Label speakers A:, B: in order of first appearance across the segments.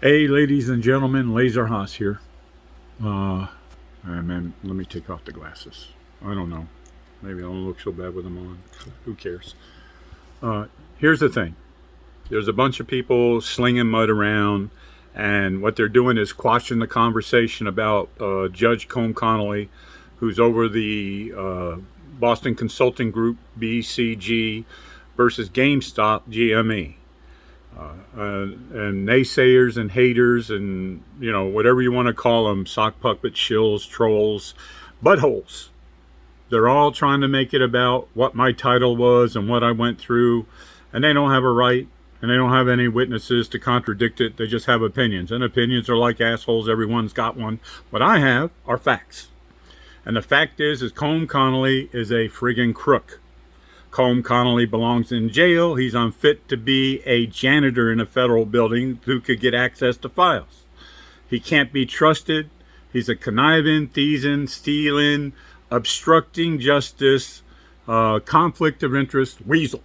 A: Hey, ladies and gentlemen, Laser Haas here. Man, let me take off the glasses. I don't know. Maybe I don't look so bad with them on. Who cares? Here's the thing. There's a bunch of people slinging mud around, and what they're doing is quashing the conversation about Judge Colm Connolly, who's over the Boston Consulting Group, BCG, versus GameStop, GME. And naysayers and haters and, whatever you want to call them, sock puppet shills, trolls, buttholes. They're all trying to make it about what my title was and what I went through, and they don't have a right, and they don't have any witnesses to contradict it. They just have opinions, and opinions are like assholes. Everyone's got one. What I have are facts. And the fact is Colm Connolly is a friggin' crook. Colm Connolly belongs in jail. He's unfit to be a janitor in a federal building who could get access to files. He can't be trusted. He's a conniving, thieving, stealing, obstructing justice, conflict of interest weasel.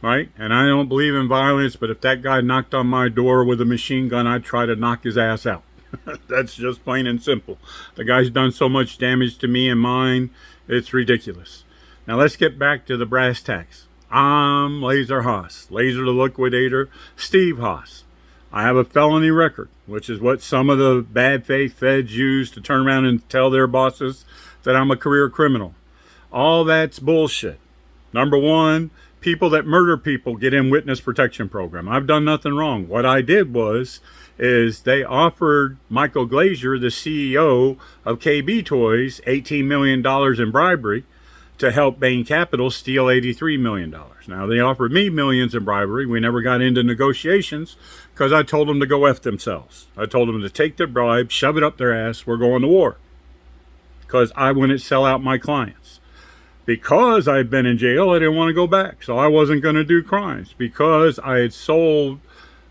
A: Right? And I don't believe in violence, but if that guy knocked on my door with a machine gun, I'd try to knock his ass out. That's just plain and simple. The guy's done so much damage to me and mine, it's ridiculous. Now let's get back to the brass tacks. I'm Laser Haas, Laser the Liquidator, Steve Haas. I have a felony record, which is what some of the bad faith feds use to turn around and tell their bosses that I'm a career criminal. All that's bullshit. Number one, people that murder people get in witness protection program. I've done nothing wrong. What I did is they offered Michael Glazier, the CEO of KB Toys, $18 million in bribery to help Bain Capital steal $83 million. Now, they offered me millions in bribery. We never got into negotiations because I told them to go F themselves. I told them to take their bribe, shove it up their ass, we're going to war. Because I wouldn't sell out my clients. Because I'd been in jail, I didn't want to go back. So I wasn't going to do crimes. Because I had sold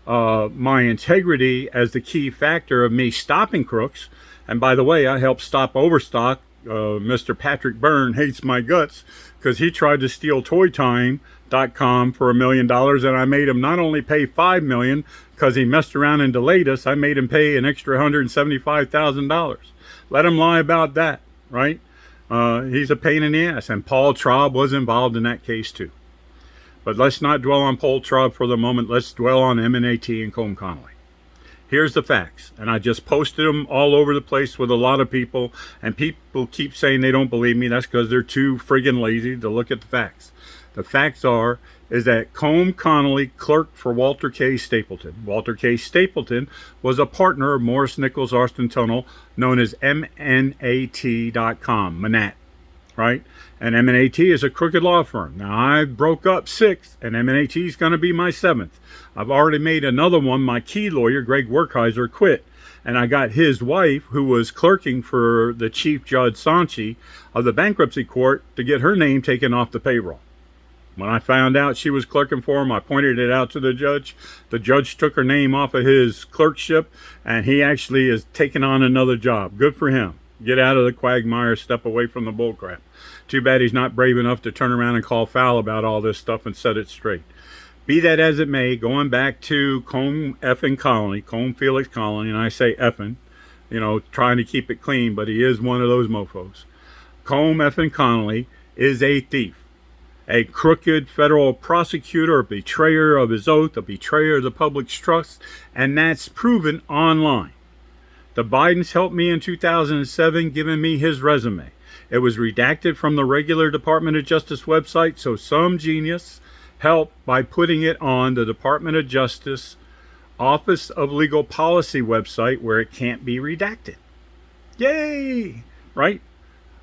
A: my integrity as the key factor of me stopping crooks. And by the way, I helped stop Overstock. Mr. Patrick Byrne hates my guts because he tried to steal ToyTime.com for $1 million, and I made him not only pay $5 million because he messed around and delayed us, I made him pay an extra $175,000. Let him lie about that, right? He's a pain in the ass, and Paul Traub was involved in that case too. But let's not dwell on Paul Traub for the moment. Let's dwell on M&AT and Colm Connolly. Here's the facts, and I just posted them all over the place with a lot of people, and people keep saying they don't believe me. That's because they're too friggin' lazy to look at the facts. The facts is that Colm Connolly clerked for Walter K. Stapleton. Walter K. Stapleton was a partner of Morris Nichols Austin Tunnel, known as MNAT.com, Manat, right? And M&AT is a crooked law firm. Now, I broke up 6th, and M&AT is going to be my 7th. I've already made another one. My key lawyer, Greg Werkheiser, quit. And I got his wife, who was clerking for the Chief Judge Sanchi of the bankruptcy court, to get her name taken off the payroll. When I found out she was clerking for him, I pointed it out to the judge. The judge took her name off of his clerkship, and he actually is taking on another job. Good for him. Get out of the quagmire, step away from the bullcrap. Too bad he's not brave enough to turn around and call foul about all this stuff and set it straight. Be that as it may, going back to Colm effing Connolly, Colm Felix Connolly, and I say effing, trying to keep it clean, but he is one of those mofos. Colm effing Connolly is a thief, a crooked federal prosecutor, a betrayer of his oath, a betrayer of the public's trust, and that's proven online. The Bidens helped me in 2007, giving me his resume. It was redacted from the regular Department of Justice website, so some genius helped by putting it on the Department of Justice Office of Legal Policy website where it can't be redacted. Yay! Right?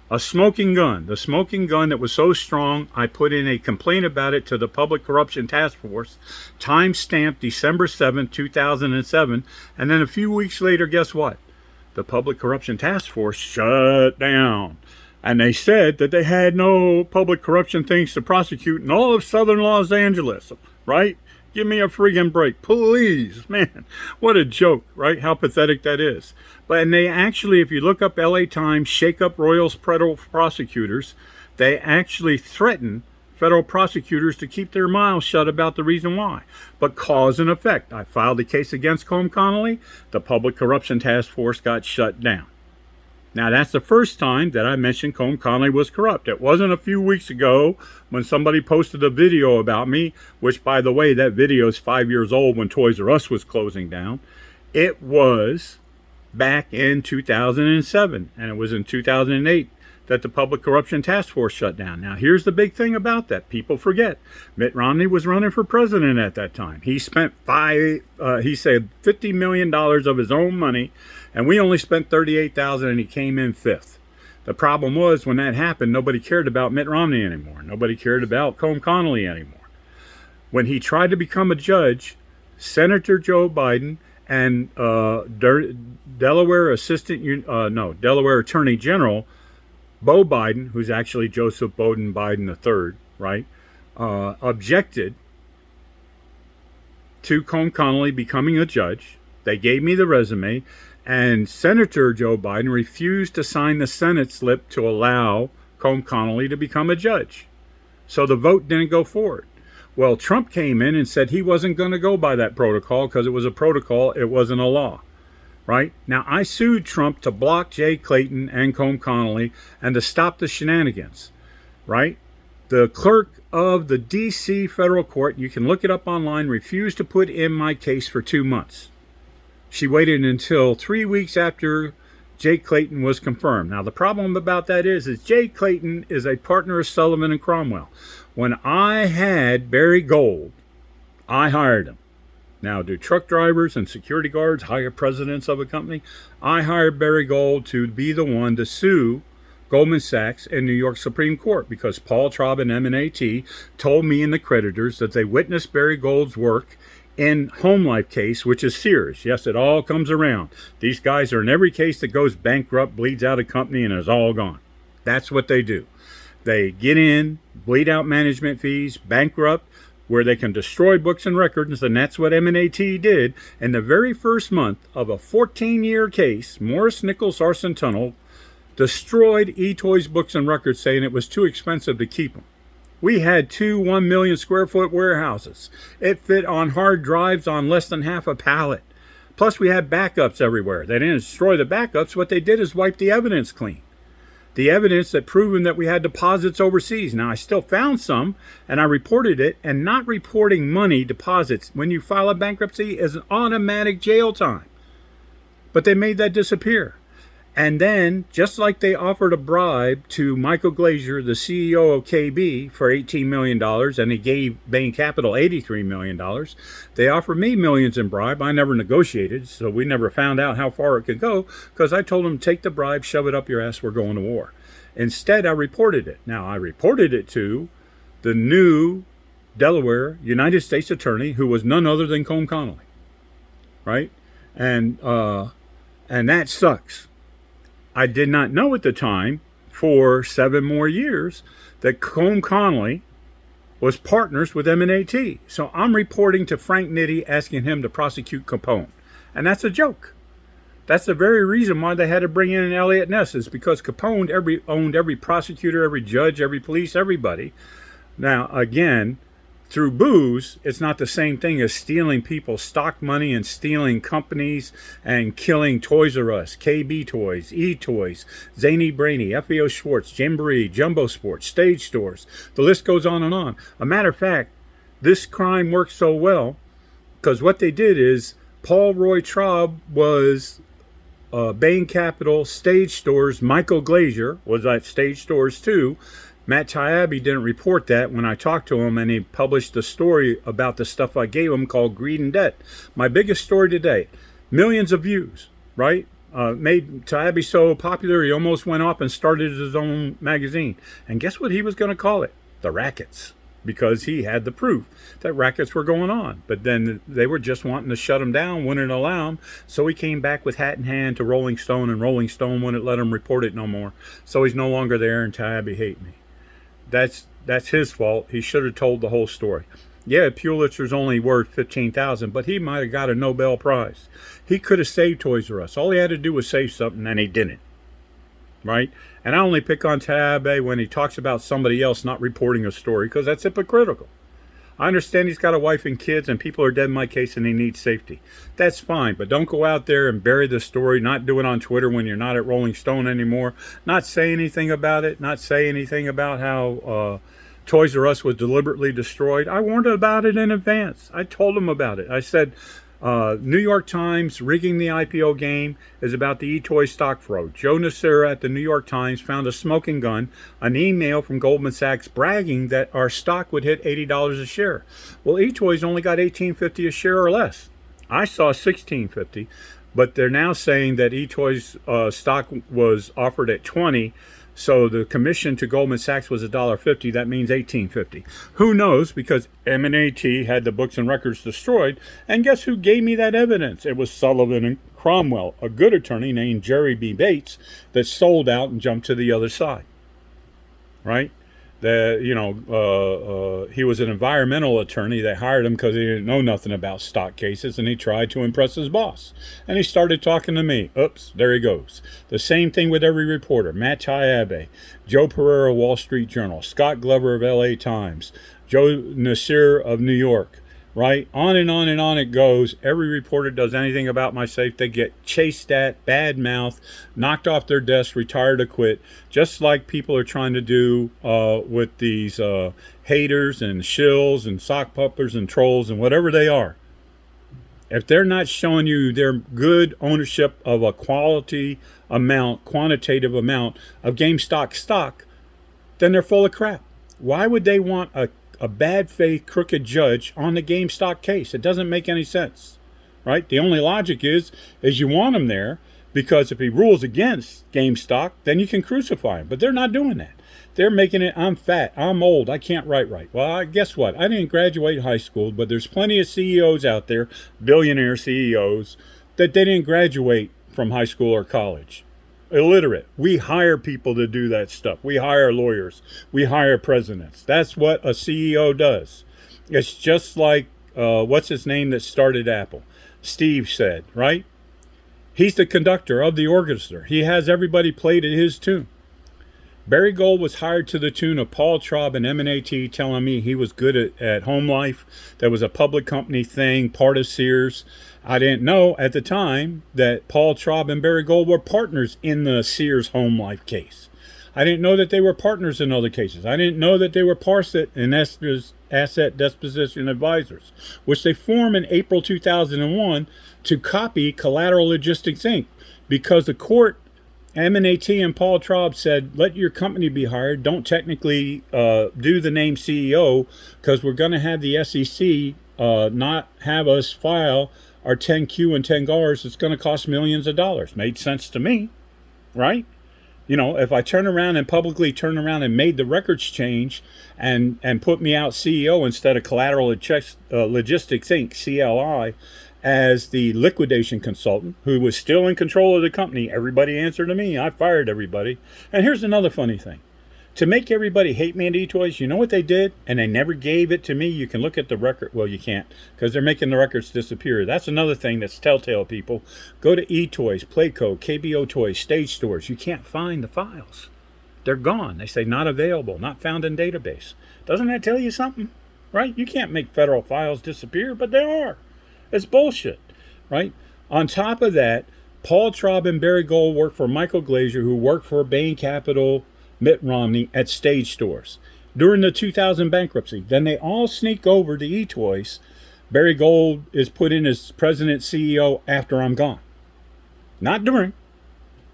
A: A smoking gun. The smoking gun that was so strong, I put in a complaint about it to the Public Corruption Task Force, time-stamped December 7, 2007, and then a few weeks later, guess what? The Public Corruption Task Force shut down. And they said that they had no public corruption things to prosecute in all of southern Los Angeles, right? Give me a friggin' break, please. Man, what a joke, right? How pathetic that is. And they actually, if you look up LA Times, Shake Up Royals prosecutors, they actually threaten federal prosecutors to keep their mouths shut about the reason why. But cause and effect. I filed a case against Colm Connolly. The Public Corruption Task Force got shut down. Now, that's the first time that I mentioned Colm Connolly was corrupt. It wasn't a few weeks ago when somebody posted a video about me, which, by the way, that video is 5 years old when Toys R Us was closing down. It was back in 2007, and it was in 2008 that the Public Corruption Task Force shut down. Now, here's the big thing about that. People forget. Mitt Romney was running for president at that time. He spent $50 million of his own money, and we only spent $38,000, and he came in fifth. The problem was, when that happened, nobody cared about Mitt Romney anymore. Nobody cared about Colm Connolly anymore. When he tried to become a judge, Senator Joe Biden and Delaware Attorney General Bo Biden, who's actually Joseph Bowden Biden III, right, objected to Colm Connolly becoming a judge. They gave me the resume, and Senator Joe Biden refused to sign the Senate slip to allow Colm Connolly to become a judge. So the vote didn't go forward. Well, Trump came in and said he wasn't going to go by that protocol because it was a protocol, it wasn't a law. Right? Now, I sued Trump to block Jay Clayton and Colm Connolly and to stop the shenanigans. Right? The clerk of the D.C. federal court, you can look it up online, refused to put in my case for 2 months. She waited until 3 weeks after Jay Clayton was confirmed. Now, the problem about that is Jay Clayton is a partner of Sullivan and Cromwell. When I had Barry Gold, I hired him. Now, do truck drivers and security guards hire presidents of a company? I hired Barry Gold to be the one to sue Goldman Sachs in New York Supreme Court because Paul Traub and M&AT told me and the creditors that they witnessed Barry Gold's work in Home Life case, which is Sears. Yes, it all comes around. These guys are in every case that goes bankrupt, bleeds out a company, and is all gone. That's what they do. They get in, bleed out management fees, bankrupt, where they can destroy books and records, and that's what M&AT did. In the very first month of a 14-year case, Morris Nichols Arson Tunnel destroyed eToys books and records, saying it was too expensive to keep them. We had 2 1 million square foot warehouses. It fit on hard drives on less than half a pallet. Plus, we had backups everywhere. They didn't destroy the backups. What they did is wipe the evidence clean. The evidence that proven that we had deposits overseas. Now, I still found some, and I reported it, and not reporting money deposits when you file a bankruptcy is an automatic jail time. But they made that disappear. And then, just like they offered a bribe to Michael Glazier, the CEO of KB, for $18 million, and he gave Bain Capital $83 million, they offered me millions in bribe. I never negotiated, so we never found out how far it could go, because I told them, take the bribe, shove it up your ass, we're going to war. Instead, I reported it. Now, I reported it to the new Delaware United States Attorney, who was none other than Colm Connolly. Right? And that sucks. I did not know at the time, for 7 more years, that Colm Connolly was partners with M&AT. So I'm reporting to Frank Nitti, asking him to prosecute Capone. And that's a joke. That's the very reason why they had to bring in Elliot Ness, is because Capone owned every prosecutor, every judge, every police, everybody. Now, again, through booze, it's not the same thing as stealing people's stock money and stealing companies and killing Toys R Us, KB Toys, E-Toys, Zany Brainy, FEO Schwartz, Jamboree, Jumbo Sports, Stage Stores. The list goes on and on. A matter of fact, this crime works so well because what they did is Paul Roy Traub was Bain Capital, Stage Stores. Michael Glazier was at Stage Stores too. Matt Taibbi didn't report that when I talked to him, and he published a story about the stuff I gave him called Greed and Debt. My biggest story to date. Millions of views, right? Made Taibbi so popular, he almost went off and started his own magazine. And guess what he was going to call it? The Rackets. Because he had the proof that rackets were going on. But then they were just wanting to shut him down, wouldn't allow him. So he came back with hat in hand to Rolling Stone, and Rolling Stone wouldn't let him report it no more. So he's no longer there, and Taibbi hate me. That's his fault. He should have told the whole story. Yeah, Pulitzer's only worth $15,000, but he might have got a Nobel Prize. He could have saved Toys R Us. All he had to do was say something, and he didn't. right? And I only pick on Tabe when he talks about somebody else not reporting a story, because that's hypocritical. I understand he's got a wife and kids and people are dead in my case and he needs safety. That's fine, but don't go out there and bury the story, not do it on Twitter when you're not at Rolling Stone anymore, not say anything about it, not say anything about how Toys R Us was deliberately destroyed. I warned about it in advance. I told him about it. I said, New York Times rigging the IPO game is about the eToy stock fraud. Joe Nasir at the New York Times found a smoking gun, an email from Goldman Sachs bragging that our stock would hit $80 a share. Well, eToys only got $18.50 a share or less. I saw $16.50, but they're now saying that eToys stock was offered at $20. So the commission to Goldman Sachs was $1.50. That means $18.50. Who knows? Because M&AT had the books and records destroyed. And guess who gave me that evidence? It was Sullivan and Cromwell, a good attorney named Jerry B. Bates, that sold out and jumped to the other side. Right? He was an environmental attorney. They hired him because he didn't know nothing about stock cases, and he tried to impress his boss. And he started talking to me. Oops, there he goes. The same thing with every reporter. Matt Taibbi, Joe Pereira, Wall Street Journal, Scott Glover of LA Times, Joe Nasir of New York. Right? On and on and on it goes. Every reporter does anything about my safe, they get chased at, bad mouth, knocked off their desk, retired or quit, just like people are trying to do with these haters and shills and sock puppers and trolls and whatever they are. If they're not showing you their good ownership of a quantitative amount of GameStop stock, then they're full of crap. Why would they want a bad faith, crooked judge on the GameStop case? It doesn't make any sense, right? The only logic is you want him there because if he rules against GameStop, then you can crucify him. But they're not doing that. They're making it, I'm fat, I'm old, I can't write right. Well, guess what? I didn't graduate high school, but there's plenty of CEOs out there, billionaire CEOs, that they didn't graduate from high school or college. Illiterate. We hire people to do that stuff. We hire lawyers. We hire presidents. That's what a CEO does. It's just like, what's his name that started Apple? Steve said, right? He's the conductor of the orchestra. He has everybody play to his tune. Barry Gold was hired to the tune of Paul Traub and M&AT telling me he was good at Home Life. That was a public company thing, part of Sears. I didn't know at the time that Paul Traub and Barry Gold were partners in the Sears Home Life case. I didn't know that they were partners in other cases. I didn't know that they were Parset and Asset Disposition Advisors, which they formed in April 2001 to copy Collateral Logistics Inc. because the court, M&AT and Paul Traub said, let your company be hired. Don't technically do the name CEO because we're going to have the SEC not have us file our 10Q and 10GARs. It's going to cost millions of dollars. Made sense to me, right? You know, if I turn around and publicly made the records change and put me out CEO instead of Collateral Logistics Inc., CLI, as the liquidation consultant who was still in control of the company, everybody answered to me. I fired everybody. And here's another funny thing. To make everybody hate me at eToys, you know what they did? And they never gave it to me. You can look at the record. Well, you can't because they're making the records disappear. That's another thing that's telltale, people. Go to eToys, Playco, KBO Toys, Stage Stores. You can't find the files. They're gone. They say not available, not found in database. Doesn't that tell you something? Right? You can't make federal files disappear, but they are. It's bullshit, right? On top of that, Paul Traub and Barry Gold worked for Michael Glazer, who worked for Bain Capital, Mitt Romney at Stage Stores during the 2000 bankruptcy. Then they all sneak over to eToys. Barry Gold is put in as president CEO after I'm gone. Not during.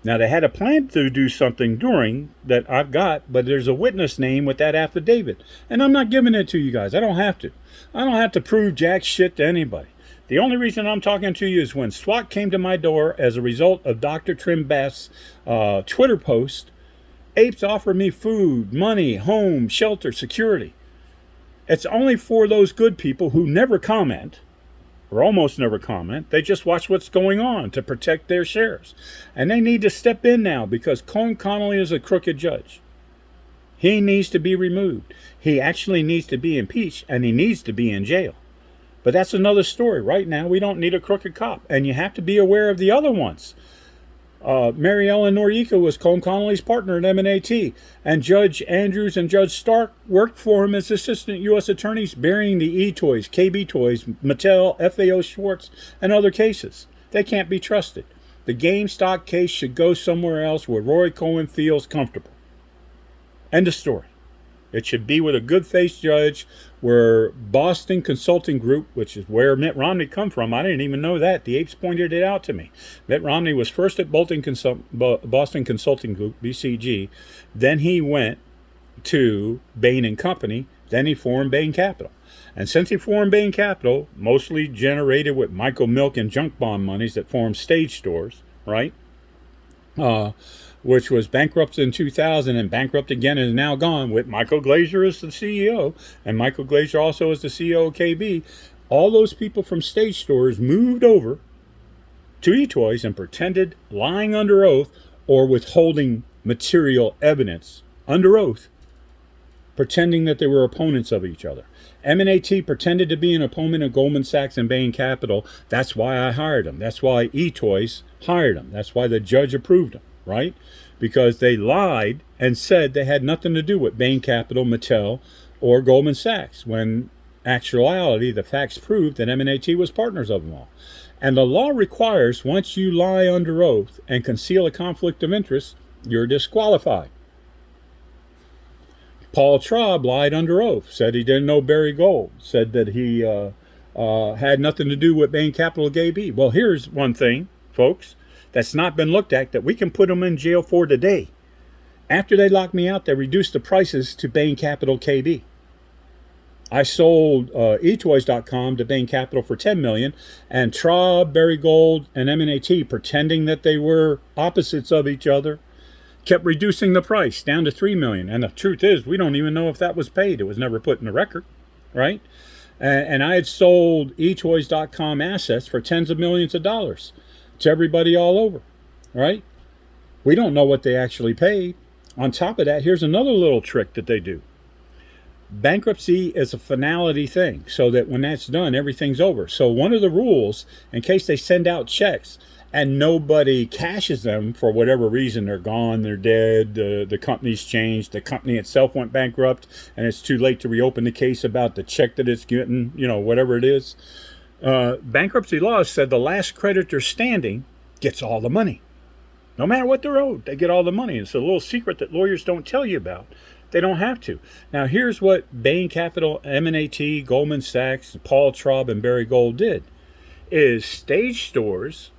A: Now, they had a plan to do something during that I've got, but there's a witness name with that affidavit. And I'm not giving it to you guys. I don't have to. I don't have to prove jack shit to anybody. The only reason I'm talking to you is when SWAT came to my door as a result of Dr. Trim Bass's Twitter post, apes offer me food, money, home, shelter, security. It's only for those good people who never comment, or almost never comment. They just watch what's going on to protect their shares. And they need to step in now because Colm Connolly is a crooked judge. He needs to be removed. He actually needs to be impeached, and he needs to be in jail. But that's another story. Right now, we don't need a crooked cop. And you have to be aware of the other ones. Mary Ellen Noriega was Colm Connolly's partner at M&AT, and Judge Andrews and Judge Stark worked for him as assistant U.S. attorneys, burying the E-Toys, KB Toys, Mattel, FAO Schwartz, and other cases. They can't be trusted. The GameStop case should go somewhere else where Roy Cohen feels comfortable. End of story. It should be with a good-faced judge where Boston Consulting Group, which is where Mitt Romney come from. I didn't even know that. The apes pointed it out to me. Mitt Romney was first at Boston Consulting Group, BCG. Then he went to Bain & Company. Then he formed Bain Capital. And since he formed Bain Capital, mostly generated with Michael Milk and junk bond monies that formed Stage Stores, right? Which was bankrupt in 2000 and bankrupt again and is now gone, with Michael Glazer as the CEO, and Michael Glazer also as the CEO of KB. All those people from Stage Stores moved over to eToys and pretended, lying under oath or withholding material evidence under oath, pretending that they were opponents of each other. M&AT pretended to be an opponent of Goldman Sachs and Bain Capital. That's why I hired them. That's why eToys hired them. That's why the judge approved them. Right? Because they lied and said they had nothing to do with Bain Capital, Mattel, or Goldman Sachs, when actuality, the facts proved that M&AT was partners of them all. And the law requires, once you lie under oath and conceal a conflict of interest, you're disqualified. Paul Traub lied under oath, said he didn't know Barry Gold, said that he had nothing to do with Bain Capital KB. Well, here's one thing, folks, that's not been looked at that we can put them in jail for today. After they locked me out, they reduced the prices to Bain Capital KB. I sold eToys.com to Bain Capital for $10 million, and Traub, Barry Gold, and M&AT, pretending that they were opposites of each other, kept reducing the price down to $3 million. And the truth is, we don't even know if that was paid. It was never put in the record, right? And I had sold eToys.com assets for tens of millions of dollars to everybody all over, right? We don't know what they actually paid. On top of that, here's another little trick that they do. Bankruptcy is a finality thing, so that when that's done, everything's over. So one of the rules, in case they send out checks and nobody cashes them for whatever reason, they're gone, they're dead, the company's changed, the company itself went bankrupt, and it's too late to reopen the case about the check that it's getting, whatever it is. Bankruptcy law said the last creditor standing gets all the money. No matter what they're owed, they get all the money. It's a little secret that lawyers don't tell you about. They don't have to. Now, here's what Bain Capital, M&AT, Goldman Sachs, Paul Traub, and Barry Gold did. Is Stage Stores'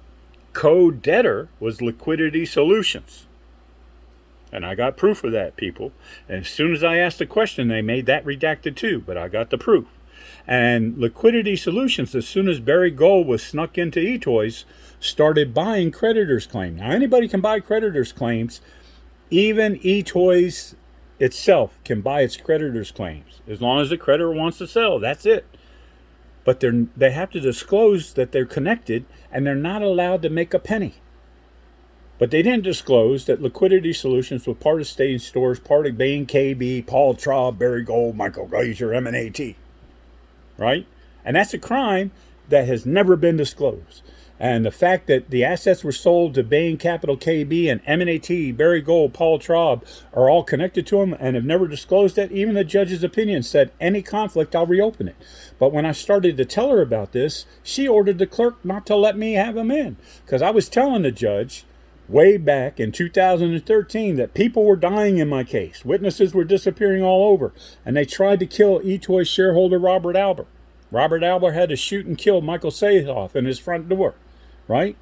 A: co-debtor was Liquidity Solutions. And I got proof of that, people. And as soon as I asked the question, they made that redacted too, but I got the proof. And Liquidity Solutions, as soon as Barry Gold was snuck into eToys, started buying creditors' claims. Now, anybody can buy creditors' claims. Even eToys itself can buy its creditors' claims. As long as the creditor wants to sell, that's it. But they have to disclose that they're connected, and they're not allowed to make a penny. But they didn't disclose that Liquidity Solutions was part of Stage Stores, part of Bain KB, Paul Traub, Barry Gold, Michael Glazer, M&AT. Right? And that's a crime that has never been disclosed. And the fact that the assets were sold to Bain Capital KB and M&AT, Barry Gold, Paul Traub are all connected to them and have never disclosed that. Even the judge's opinion said, any conflict, I'll reopen it. But when I started to tell her about this, she ordered the clerk not to let me have them in. Because I was telling the judge way back in 2013 that people were dying in my case. Witnesses were disappearing all over. And they tried to kill eToys shareholder Robert Albert. Robert Albert had to shoot and kill Michael Sahoff in his front door. Right?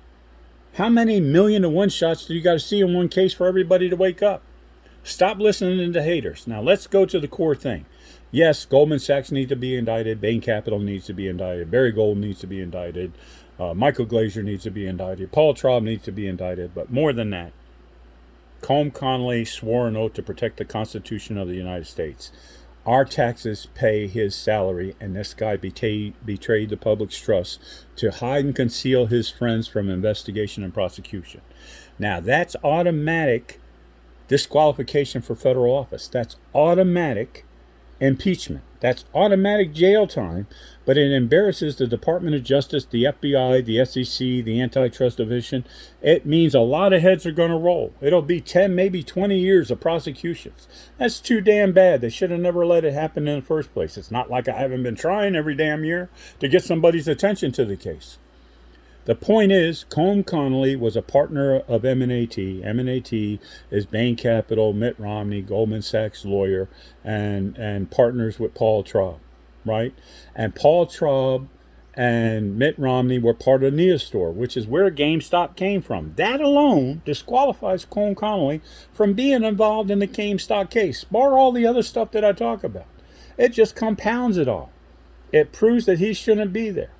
A: How many million-to-one shots do you got to see in one case for everybody to wake up? Stop listening to haters. Now, let's go to the core thing. Yes, Goldman Sachs needs to be indicted. Bain Capital needs to be indicted. Barry Gold needs to be indicted. Michael Glazer needs to be indicted. Paul Traub needs to be indicted. But more than that, Colm Connolly swore an oath to protect the Constitution of the United States. Our taxes pay his salary, and this guy betrayed the public's trust to hide and conceal his friends from investigation and prosecution. Now, that's automatic disqualification for federal office. That's automatic impeachment. That's automatic jail time, but it embarrasses the Department of Justice, the FBI, the SEC, the Antitrust Division. It means a lot of heads are going to roll. It'll be 10, maybe 20 years of prosecutions. That's too damn bad. They should have never let it happen in the first place. It's not like I haven't been trying every damn year to get somebody's attention to the case. The point is, Colm Connolly was a partner of M&AT. M&AT is Bain Capital, Mitt Romney, Goldman Sachs lawyer, and partners with Paul Traub, right? And Paul Traub and Mitt Romney were part of Neostor, which is where GameStop came from. That alone disqualifies Colm Connolly from being involved in the GameStop case, bar all the other stuff that I talk about. It just compounds it all. It proves that he shouldn't be there.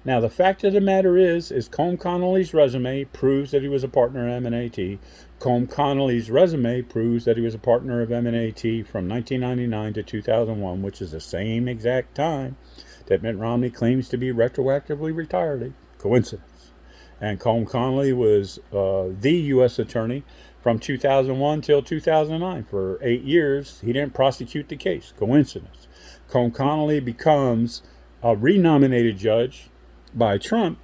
A: Now, the fact of the matter is Colm Connolly's resume proves that he was a partner of M&AT. Colm Connolly's resume proves that he was a partner of M&AT from 1999 to 2001, which is the same exact time that Mitt Romney claims to be retroactively retired. Coincidence. And Colm Connolly was the U.S. attorney from 2001 till 2009. For 8 years, he didn't prosecute the case. Coincidence. Colm Connolly becomes a renominated judge by Trump,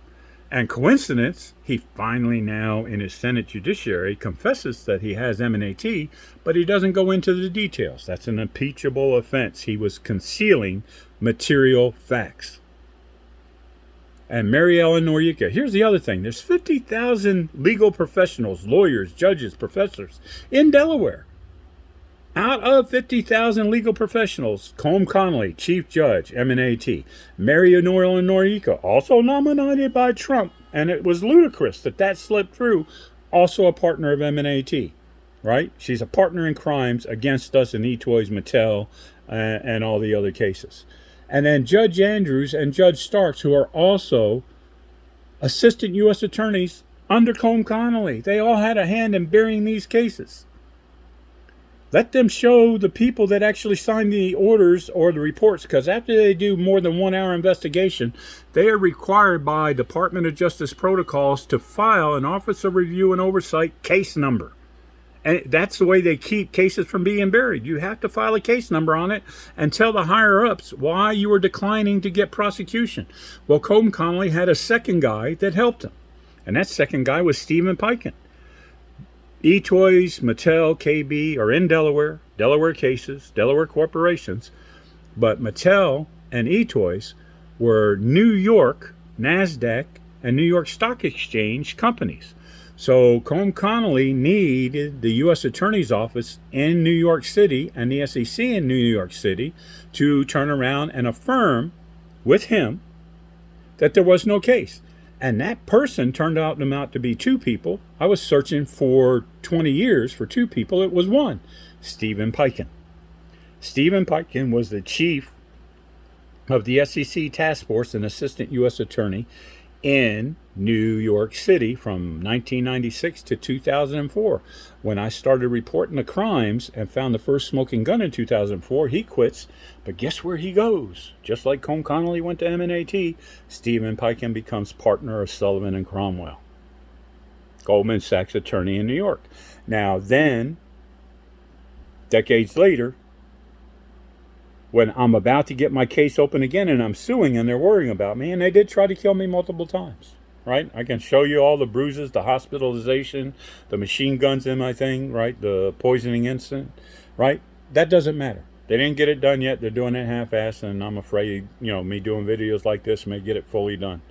A: and coincidence, he finally now in his Senate Judiciary confesses that he has M&AT, but he doesn't go into the details. That's an impeachable offense. He was concealing material facts. And Mary Ellen Noreika, here's the other thing. There's 50,000 legal professionals, lawyers, judges, professors in Delaware. Out of 50,000 legal professionals, Colm Connolly, Chief Judge, M&AT. Mary Ellen Noreika, also nominated by Trump, and it was ludicrous that slipped through, also a partner of M&AT, right? She's a partner in crimes against us in eToys, Mattel, and all the other cases. And then Judge Andrews and Judge Starks, who are also assistant U.S. attorneys under Colm Connolly. They all had a hand in burying these cases. Let them show the people that actually sign the orders or the reports, because after they do more than 1 hour investigation, they are required by Department of Justice protocols to file an Office of Review and Oversight case number. And that's the way they keep cases from being buried. You have to file a case number on it and tell the higher-ups why you were declining to get prosecution. Well, Colm Connolly had a second guy that helped him, and that second guy was Stephen Piken. eToys, Mattel, KB are in Delaware, Delaware cases, Delaware corporations, but Mattel and eToys were New York, NASDAQ, and New York Stock Exchange companies. So Colm Connolly needed the U.S. Attorney's Office in New York City and the SEC in New York City to turn around and affirm with him that there was no case. And that person turned out to be two people. I was searching for 20 years for two people. It was one, Stephen Piken. Stephen Piken was the chief of the SEC task force and assistant U.S. attorney in New York City from 1996 to 2004. When I started reporting the crimes and found the first smoking gun in 2004, he quits. But guess where he goes? Just like Colm Connolly went to M&AT, Stephen Piken becomes partner of Sullivan and Cromwell, Goldman Sachs attorney in New York. Now then, decades later, when I'm about to get my case open again and I'm suing and they're worrying about me, and they did try to kill me multiple times, right? I can show you all the bruises, the hospitalization, the machine guns in my thing, right? The poisoning incident, right? That doesn't matter. They didn't get it done yet. They're doing it half-assed, and I'm afraid, me doing videos like this may get it fully done,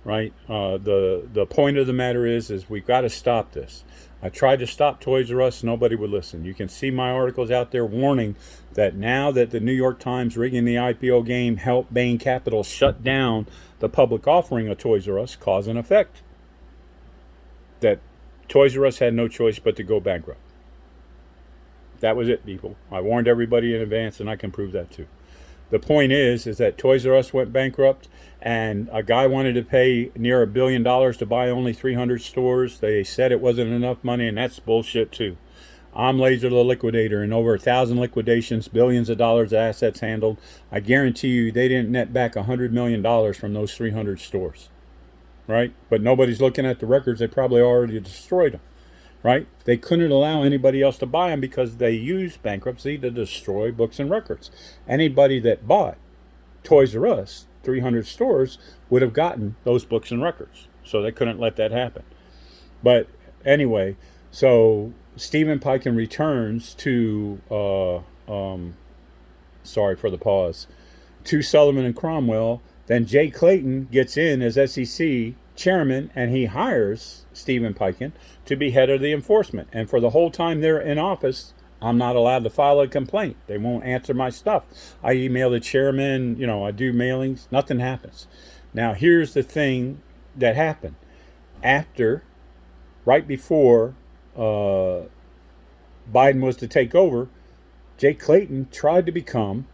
A: right? The point of the matter is we've got to stop this. I tried to stop Toys R Us. Nobody would listen. You can see my articles out there warning that now that the New York Times rigging the IPO game helped Bain Capital shut down the public offering of Toys R Us, cause and effect. That Toys R Us had no choice but to go bankrupt. That was it, people. I warned everybody in advance, and I can prove that too. The point is that Toys R Us went bankrupt, and a guy wanted to pay near $1 billion to buy only 300 stores. They said it wasn't enough money, and that's bullshit too. I'm Laser the Liquidator, and over 1,000 liquidations, billions of dollars of assets handled. I guarantee you they didn't net back $100 million from those 300 stores, right? But nobody's looking at the records. They probably already destroyed them, right? They couldn't allow anybody else to buy them because they used bankruptcy to destroy books and records. Anybody that bought Toys R Us, 300 stores, would have gotten those books and records. So they couldn't let that happen. But anyway, so Stephen Piken returns to, sorry for the pause, to Sullivan and Cromwell. Then Jay Clayton gets in as SEC chairman, and he hires Stephen Piken to be head of the enforcement. And for the whole time they're in office, I'm not allowed to file a complaint. They won't answer my stuff. I email the chairman, I do mailings, nothing happens. Now, here's the thing that happened. Right before Biden was to take over, Jay Clayton tried to become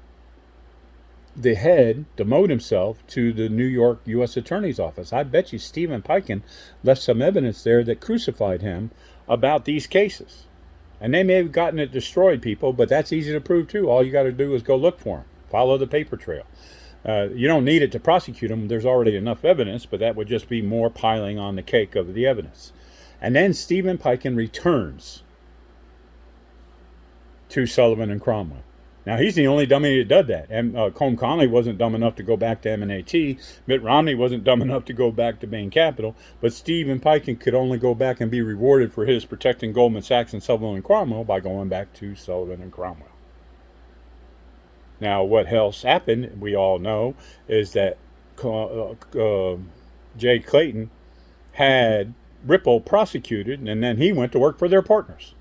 A: the head, demote himself to the New York U.S. Attorney's Office. I bet you Stephen Piken left some evidence there that crucified him about these cases. And they may have gotten it destroyed, people, but that's easy to prove too. All you got to do is go look for them. Follow the paper trail. You don't need it to prosecute them. There's already enough evidence, but that would just be more piling on the cake of the evidence. And then Stephen Piken returns to Sullivan and Cromwell. Now, he's the only dummy that did that. And Colm Connolly wasn't dumb enough to go back to M&AT. Mitt Romney wasn't dumb enough to go back to Bain Capital. But Stephen Piken could only go back and be rewarded for his protecting Goldman Sachs and Sullivan and Cromwell by going back to Sullivan and Cromwell. Now, what else happened, we all know, is that Jay Clayton had Ripple prosecuted, and then he went to work for their partners.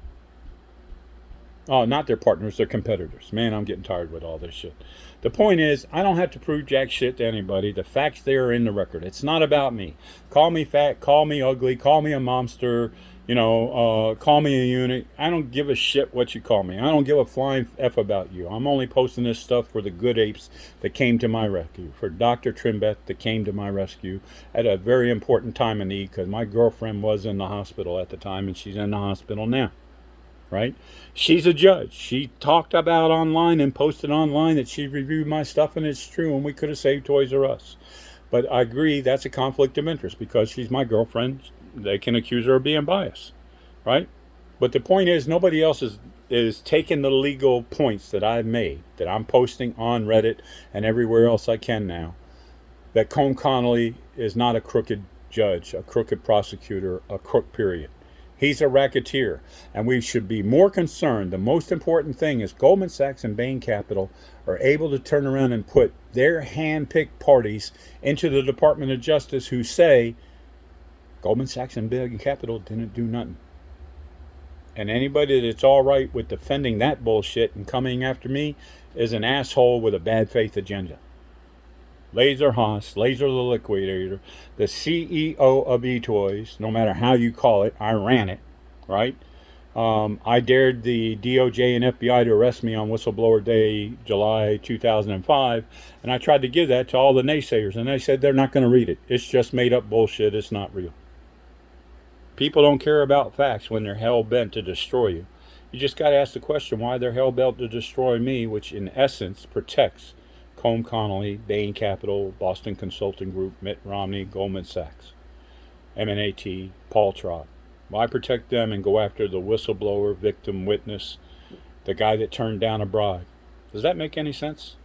A: Oh, not their partners, their competitors. Man, I'm getting tired with all this shit. The point is, I don't have to prove jack shit to anybody. The facts there are in the record. It's not about me. Call me fat, call me ugly, call me a monster, call me a eunuch. I don't give a shit what you call me. I don't give a flying F about you. I'm only posting this stuff for the good apes that came to my rescue, for Dr. Trimbeth that came to my rescue at a very important time of need, because my girlfriend was in the hospital at the time, and she's in the hospital now. Right? She's a judge. She talked about online and posted online that she reviewed my stuff, and it's true, and we could have saved Toys R Us. But I agree that's a conflict of interest because she's my girlfriend. They can accuse her of being biased, right? But the point is, nobody else is taking the legal points that I've made, that I'm posting on Reddit and everywhere else I can now, that Colm Connolly is not a crooked judge, a crooked prosecutor, a crook, period. He's a racketeer, and we should be more concerned. The most important thing is Goldman Sachs and Bain Capital are able to turn around and put their hand-picked parties into the Department of Justice who say Goldman Sachs and Bain Capital didn't do nothing. And anybody that's all right with defending that bullshit and coming after me is an asshole with a bad faith agenda. Laser Haas, Laser the Liquidator, the CEO of eToys, no matter how you call it, I ran it, right? I dared the DOJ and FBI to arrest me on Whistleblower Day, July 2005, and I tried to give that to all the naysayers, and they said they're not going to read it. It's just made up bullshit. It's not real. People don't care about facts when they're hell-bent to destroy you. You just got to ask the question why they're hell-bent to destroy me, which in essence protects Colm Connolly, Bain Capital, Boston Consulting Group, Mitt Romney, Goldman Sachs, M&AT, Paul Trott. Why protect them and go after the whistleblower, victim, witness, the guy that turned down a bribe? Does that make any sense?